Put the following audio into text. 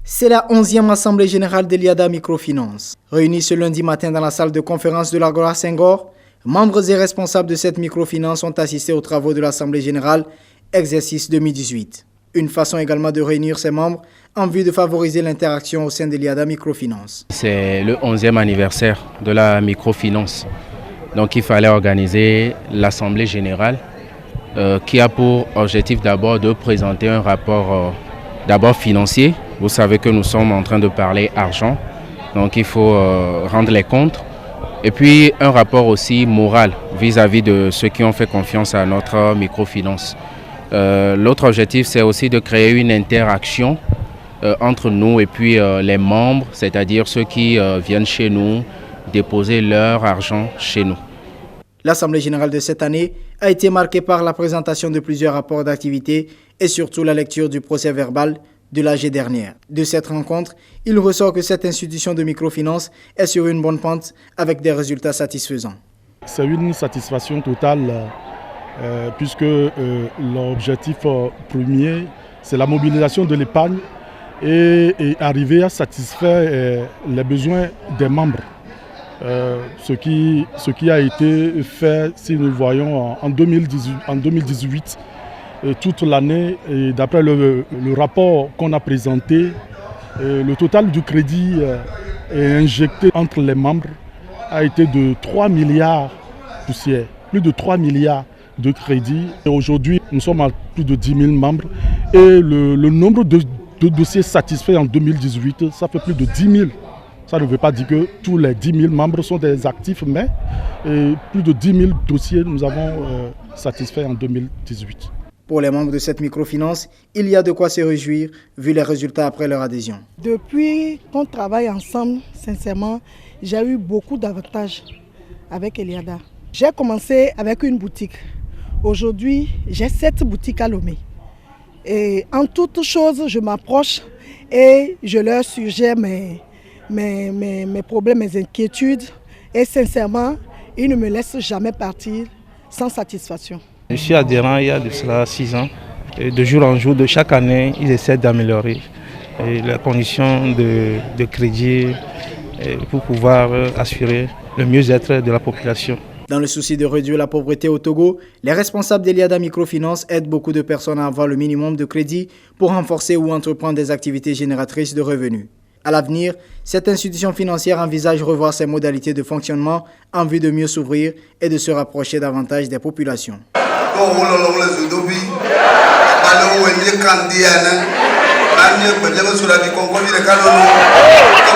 C'est la 11e Assemblée générale de l'IADA Microfinance. Réunie ce lundi matin dans la salle de conférence de l'Agora Senghor, membres et responsables de cette microfinance ont assisté aux travaux de l'Assemblée générale, exercice 2018. Une façon également de réunir ses membres en vue de favoriser l'interaction au sein de l'IADA Microfinance. C'est le 11e anniversaire de la microfinance. Donc il fallait organiser l'Assemblée générale qui a pour objectif d'abord de présenter un rapport d'abord financier. Vous savez que nous sommes en train de parler argent, donc il faut rendre les comptes. Et puis un rapport aussi moral vis-à-vis de ceux qui ont fait confiance à notre microfinance. L'autre objectif, c'est aussi de créer une interaction entre nous et puis les membres, c'est-à-dire ceux qui viennent chez nous déposer leur argent chez nous. L'Assemblée générale de cette année a été marquée par la présentation de plusieurs rapports d'activité et surtout la lecture du procès-verbal de l'AG dernière. De cette rencontre, il ressort que cette institution de microfinance est sur une bonne pente avec des résultats satisfaisants. C'est une satisfaction totale puisque l'objectif premier, c'est la mobilisation de l'épargne et arriver à satisfaire les besoins des membres. Ce qui a été fait, si nous voyons en 2018, toute l'année, d'après le rapport qu'on a présenté, le total du crédit injecté entre les membres a été de 3 milliards poussières, plus de 3 milliards de crédits. Et aujourd'hui, nous sommes à plus de 10 000 membres et le nombre de dossiers satisfaits en 2018, ça fait plus de 10 000. Ça ne veut pas dire que tous les 10 000 membres sont des actifs, mais plus de 10 000 dossiers nous avons satisfaits en 2018. Pour les membres de cette microfinance, il y a de quoi se réjouir vu les résultats après leur adhésion. Depuis qu'on travaille ensemble, sincèrement, j'ai eu beaucoup d'avantages avec Eliada. J'ai commencé avec une boutique. Aujourd'hui, j'ai 7 boutiques à Lomé. Et en toute chose, je m'approche et je leur suggère mes problèmes, mes inquiétudes. Et sincèrement, ils ne me laissent jamais partir sans satisfaction. Je suis adhérent il y a de cela 6 ans. Et de jour en jour, de chaque année, ils essaient d'améliorer les conditions de crédit pour pouvoir assurer le mieux-être de la population. Dans le souci de réduire la pauvreté au Togo, les responsables de l'IADA Microfinance aident beaucoup de personnes à avoir le minimum de crédit pour renforcer ou entreprendre des activités génératrices de revenus. À l'avenir, cette institution financière envisage revoir ses modalités de fonctionnement en vue de mieux s'ouvrir et de se rapprocher davantage des populations.